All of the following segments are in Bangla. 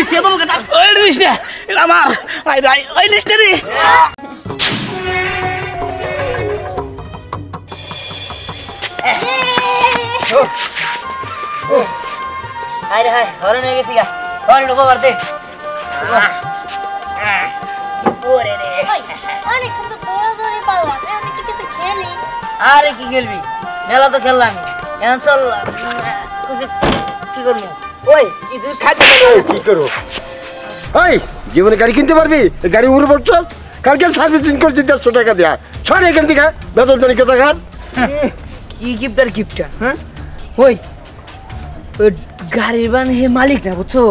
সে তো কাটা ওই নিস্টা এটা আমার আই ভাই ওই নিস্টা রে হাই রে হাই হরন হয়ে গেছি গা হরন ঢোকো করতে ওরে রে অনেকক্ষণ তো দৌড়াদৌড়ি পারলাম এখন একটু কিছু খেলি। আরে কি খেলবি মেলা তো খেললাম এখন চল খুশি কি করবো ওই কিছু খাইতে কি করো ওই জীবনে গাড়ি কিনতে পারবি গাড়ি উড়ে পড়ছো কালকে সার্ভিসিং করছি 150 টাকা দেয়া ছড় এখান থেকে বেতন জানি কত টাকা কি গিফটার গিফটার হ্যাঁ ওই ওই গাড়ির বান হে মালিক না বুঝছো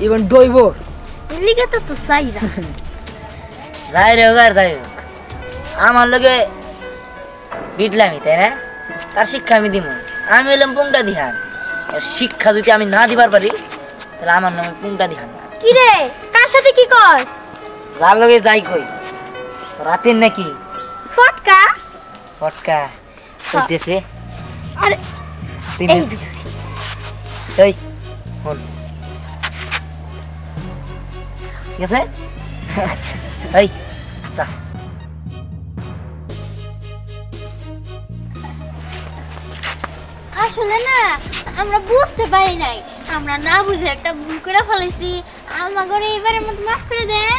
ইভেন ড্রাইভার এলিগে তো তো সাইরা যাই রে হোক আর যাই হোক আমার লগে বিটলামি তাই না তার শিক্ষা আমি দিব আমি এলাম পুংটা দিহান শিক্ষা যদি আমি না দিবার পারি তাহলে আমার নামে পুংটা দিহান না কি রে কার সাথে কি কর যার লগে যাই কই রাতের নাকি ফটকা ফটকা হইতেছে আরে তুই এই এই ফোন ঠিক আছে আচ্ছা এই চা আসলে না আমরা বুঝতে পারি নাই আমরা না বুঝে একটা ভুল করে ফেলেছি আমাকে এবারের মতো মাফ করে দেন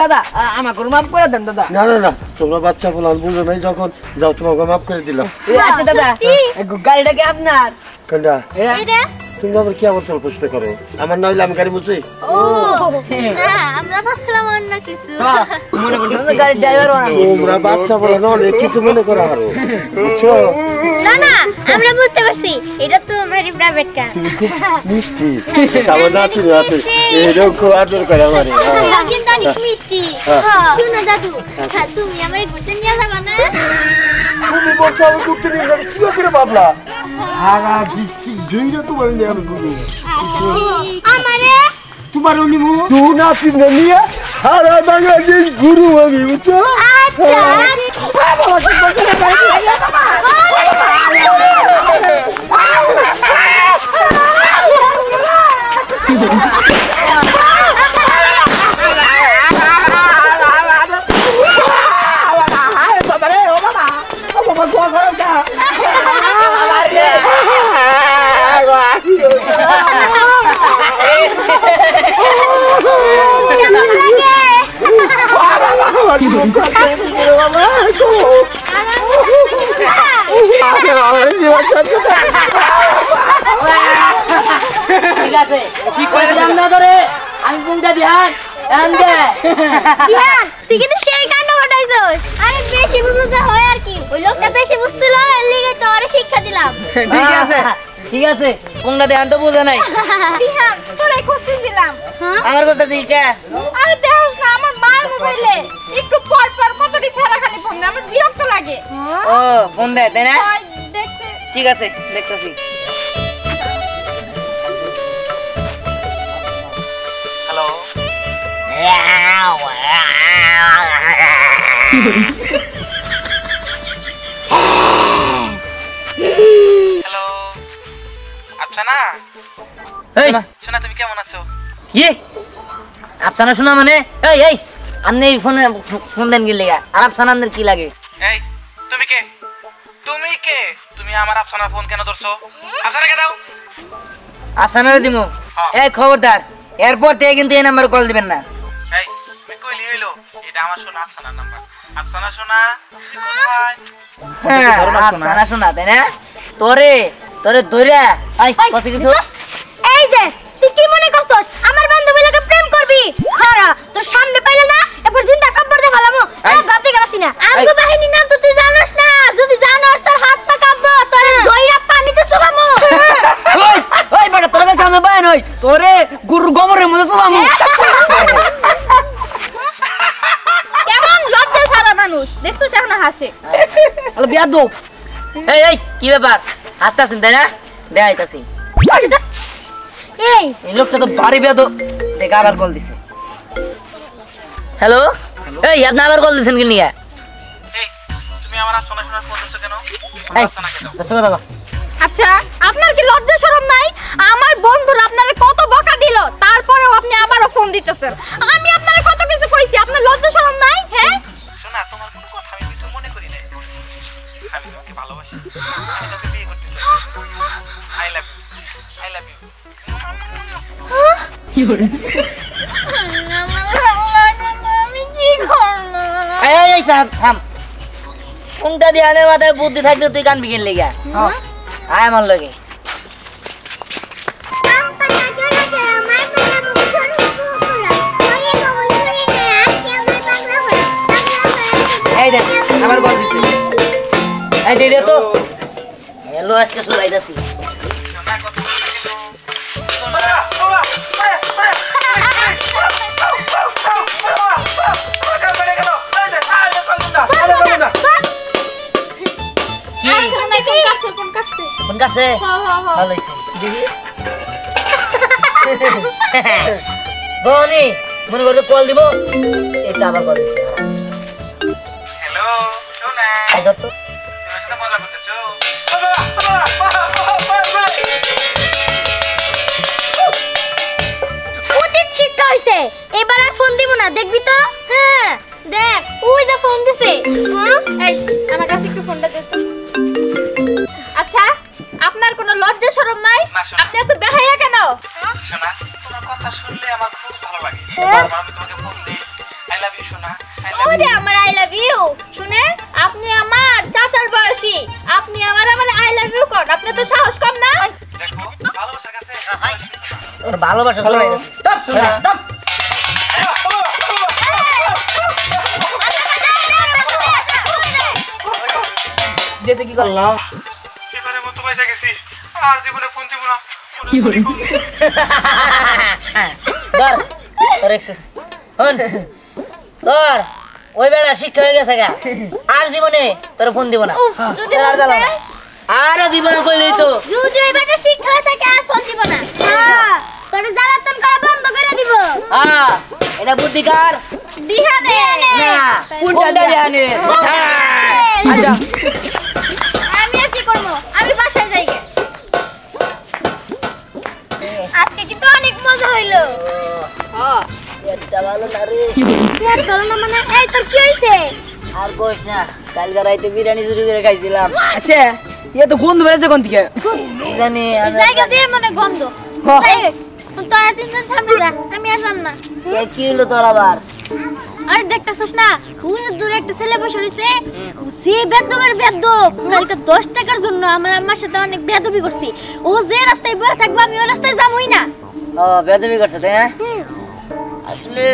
দাদা আমাকে মাফ করে দেন দাদা না না না তোমরা বাচ্চা বলান বুঝো নাই যখন যাও তোমাকে মাফ করে দিলাম আচ্ছা দাদা গাড়িটা কি আপনার কোনটা এটা তুমি আবার কি আমার প্রশ্ন করো আমার না হইলে আমি গাড়ি মুছি ও না আমরা ভাবছিলাম অন্য কিছু মনে করছেন গাড়ির ড্রাইভার তোমরা বাচ্চা বলান অনেক কিছু মনে করা হারো বুঝছো না না আমরা বুঝতে পারছি এটা তো আমার প্রাইভেট কার তুমি খুব মিষ্টি সাবধান তুমি আছে এরকম খুব আদর করে আমারে কিন্তু অনেক মিষ্টি শুনো দাদু তুমি আমার ঘুরতে নিয়ে যাবা না তুমি বলছো আমি ঘুরতে নিয়ে যাবো কি করে ভাবলা হারা দিচ্ছি জইরা তোমার নিয়ে আমি ঘুরবো আমারে তোমার উনিমু তুই না পিনে নিয়ে হারা বাংলাদেশ ঘুরু আমি বুঝছো আচ্ছা ঠিক আছে কি করে জানা ধরে আমি পুংটা দিহান তুই কিন্তু সেই কাণ্ড ঘটাইছস আরে বেশি বুঝতে হয় আর কি ওই লোকটা বেশি বুঝছিল এর লিগে তোরে শিক্ষা দিলাম ঠিক আছে পুংটা দিহান তো বুঝে নাই দিহান তোরে খুঁজতেছিলাম আমার কথা শিক্ষা আরে দেখছ না আমার মার মোবাইলে একটু পর পর কতটি ছাড়াখানি ফোন আমার বিরক্ত লাগে ও ফোন দেয় তাই না দেখছে ঠিক আছে দেখতেছি হ্যালো হ্যালো আফসানা এই শোনা তুমি কেমন আছো কি আফসানা শোনা মানে এই এই আপনি ফোন দেন গেলে আর আফসানা আপনার কি লাগে এই তুমি কে তুমি আমার আফসানার ফোন কেন ধরছো আফসানাকে দাও আফসানারে দিমু এই খবরদার এরপর থেকে কিন্তু এই নাম্বার কল দিবেন না এই তুমি কইলি হইলো এটা আমার শোনা আফসানার নাম্বার আফসানা শোনা তুমি কোথায় আফসানা শোনা তাই না তোরে ধইরা আই কত কিছু এই যে তুই কি মনে করছস আমার বান্ধবী লাগে প্রেম করবি খারা তোর সামনে পাইলে না এরপর জিন্দা কবর দে ফেলামু বাতি গেলাছি না আঙ্গু বাহিনী নাম তো তুই জানোস না যদি জানোস তোর হাত পা কাঁপবো তোর দইরা পানিতে চুবামু ওই ওই বড় তোর সামনে বাইন হই তোরে গুরু গোমরের মধ্যে চুবামু কেমন লজ্জা ছাড়া মানুষ দেখছস এখন হাসে আলো বিয়া দো এই এই কি ব্যাপার হাসতে আছেন তাই না দেখাইতাছি এই এই লোকটা তো বাড়ি বিয়া তো দেখে আবার কল দিছে হ্যালো এই আপনি আবার কল দিছেন কি নিয়ে এই তুমি আমার আফসানার ফোন ধরছো কেন এই আফসানাকে দাও দশ কথা আচ্ছা আপনার কি লজ্জা শরম নাই আমার বন্ধুরা আপনারে কত বকা দিল তা আপনি আবারও ফোন দিতেছেন। আমি আপনারে কত কিছু কইছি, আপনার লজ্জা শরম নাই? হ্যাঁ শোনা, তোমার কোনো কথা আমি কিছু মনে করি না। আমি তোমাকে ভালোবাসি, আমি তোকে বিয়ে করতে চাই। I love you, I love you. আমি কি করব? এই থাম থাম, কোনটা ধ্যানের মাথায় বুদ্ধি থাকলে তুই কান বিকেল লেগা আয় আমার লগে। এই দেখ আমার কল দিছে, এই দে তো হ্যালো আজকে শুনাইতাছি। শোনা কথা ফোন কাটছে। ফোন কাটছে, হ্যাঁ হ্যাঁ হ্যাঁ। ভালো হইছে দেখিস। জনি মনে করতে কল দিব, এটা আবার কল দিছে। হ্যালো শোনা, এই ধর তো। তোমার সাথে মজা করতেছো? উচিত শিক্ষা হইছে, এবার আর ফোন দিব না, দেখবি তো? হ্যাঁ দেখ ওই যে ফোন দিছে। এই আমার কাছে একটু ফোনটা দে তো। আচ্ছা আপনার কোনো লজ্জা শরম নাই? না, শোনা। আপনি এত বেহায়া কেন? শোনা, তোমার কথা শুনলে আমার খুব ভালো লাগে। হ্যাঁ? বারবার আমি তোমাকে ফোন দিই, আই লাভ ইউ শোনা, আই লাভ ওরে ইউ। আমার আই লাভ ইউ শুনে, আপনি আমার চাচার বয়সী, আপনি আমার আই লাভ ইউ কোন? আপনি তো সাহস কম না? দেখো ভালোবাসার কাছে ওর ভালোবাসা শুনাইতাছি। দাপ শোনা দাপ। দেশে কি করলা? এবারে মতো পয়সা গেছি, আর জীবনে ফোন দিব না। ধর তোর এক্সেস হন ধর, ওই বেড়া শিক্ষা হয়ে গেছে গা, আর জীবনে তোর ফোন দিব না। যদি আর জ্বালাও না। আরে দিব না কইলেই তো। যদি ওই বেটা শিক্ষা হয়ে থাকে আর ফোন দিব না। হ্যাঁ তোর জ্বালাতন করা বন্ধ করে দিব। হ্যাঁ এটা বুদ্ধি কার? দিহানে না কোনটা জানে? আচ্ছা আমি আর কি করব? আমি বাসায় যাই গে। আজকে কিন্তু অনেক মজা হইলো। এটা ভালো না রে। পেট গেলো না মানে? এই তোর কি হইছে? আর কইস না, কালকে রাইতে বিরিয়ানি চুরি করে খাইছিলাম। আচ্ছা ইয়ে তো গন্ধ বেড়েছে কোন থেকে? কি জানি এই আমি- জায়গা দিয়ে মানে গন্ধ। হ্যাঁ। যাই হোক, তোরা তিনজন সামনে যা, আমি আসলাম না। এ কি হলো তোর আবার? আরে দেখতেছস না, ওই যে দূরে একটা ছেলে বসে রইছে, ও সে বেদবের বেদব। কালকে 10 টাকার জন্য আমার আম্মার সাথে অনেক বেদবি করছি। ও যে রাস্তায় বসে থাকবো আমি ওই রাস্তায় যাবই না। ও বেদবি করছে তাই না? হুম, আসলে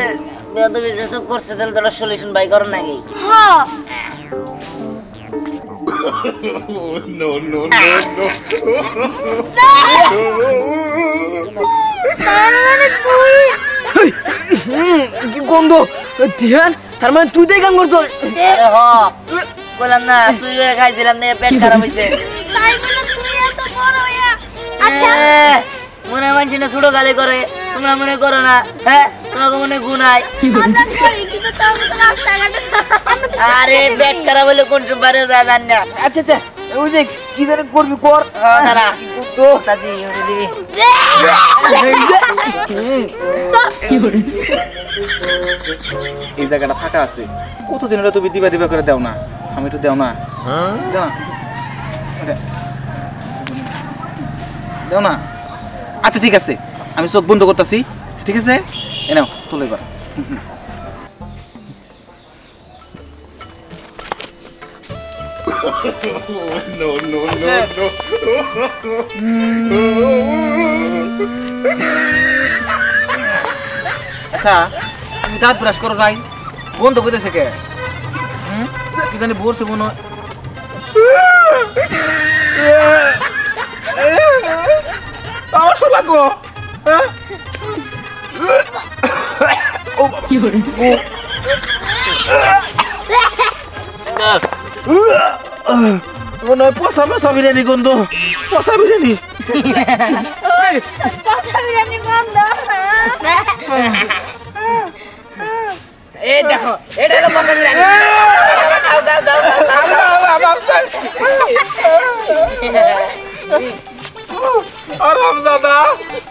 বেদবি যেহেতু করছে তাহলে তোরা সলিউশন বাই কর নাকি? হ্যাঁ। কি গন্ধ ধ্যান, তার মানে তুই দেখ গান করছ? আরে হ বললাম না চুরি করে খাইছিলাম না, পেট খারাপ হয়েছে। তাই বলে তুই এত বড় হইয়া। আচ্ছা মনে মানছি না ছোট গালি করে, তোমরা মনে করো না? হ্যাঁ তোমাকে মনে গুনাই। আমরা করি কিন্তু তাও তো রাস্তাঘাটে আমরা তো আরে পেট খারাপ হলে কোন সুপারে যা জান না। আচ্ছা আচ্ছা ওই যে কি জানি করবি কর। তারা তো তাজি দিবি। এই জায়গাটা ফাঁকা আছে, কতদিন হলো তুমি দিবা দিবা করে দাও না, আমি একটু দাও না, দাও না, দাও না। আচ্ছা ঠিক আছে, আমি চোখ বন্ধ করতেছি, ঠিক আছে? এ নাও তুলে এবার। আচ্ছা তুমি দাঁত ব্রাশ করো নাই, বন্ধ করেছে কে? কি জানি বলছে মনে হয়। আমার শোনা গো, মনে হয় পচা পচা বিরিয়ানি গন্ধ, পচা বিরিয়ানি। পচা বিরিয়ানি গন্ধ। এই দেখো এটা হলো পচা বিরিয়ানি। দাও দাও দাও আরাম দাদা,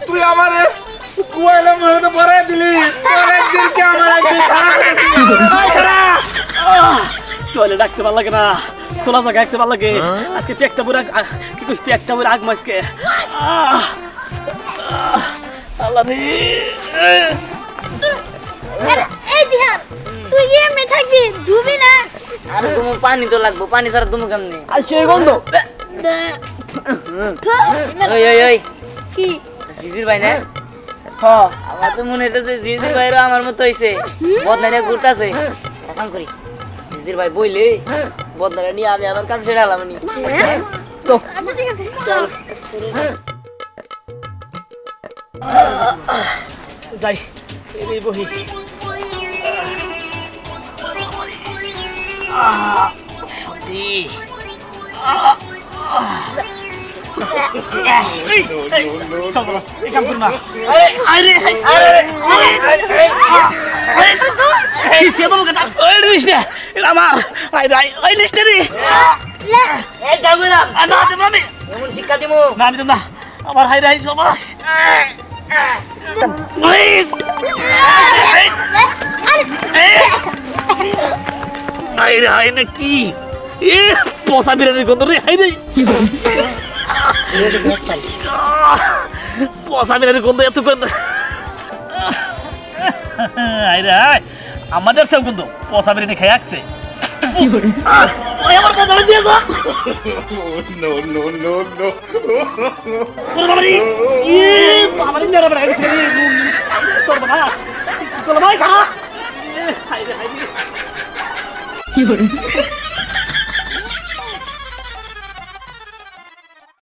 তুই আমারে কুয়াইলে মনে পড়ে দিলি তোর একদিন কে আমার একদিন খারাপ টয়লেট রাখতে ভালো লাগে না, খোলা জায়গা রাখতে ভালো লাগে। আজকে পেটটা পুরো পেটটা পুরো আগ মাসকে। আল্লাহ রে, এই দিহান তুই কি এমনি থাকবি ধুবি না? আর তুমি পানি তো লাগবো, পানি ছাড়া তুমি কেমনে? আর সেই গন্ধ ওই ওই ওই কি জিজির ভাই না? হ্যাঁ আমার তো মনে হইতেছে জিজির ভাইরও আমার মতো হইছে, বদনাইরে ঘুরতাছে। এখন করি জিজির ভাই বইলে বদনাইরে নিয়ে আমি আবার কাম সেরে আলাম নি। তো আচ্ছা ঠিক আছে চল। যাই এই বহি। শান্তি। এই কাম করুন না। আরে আমার এই যাগুলাম এমন শিক্ষা দিমু। আমার হাই রাই সমাস হাই না কি এ পচা বিরিয়ানির গন্ধ রে। হাই রে পচা বিরিয়ানির গন্ধ, এত গন্ধ। হাই রে হাই, আমাদের সব গন্ধ পচা বিরিয়ানি খেয়ে আসছে। আমার বদলে দিয়ে গো। নো নো নো নো বাবারি এ বাবারি মেরা মেরা গেছে রে। তোর বাস তোর ভাই খা। হাই রে হাই রে।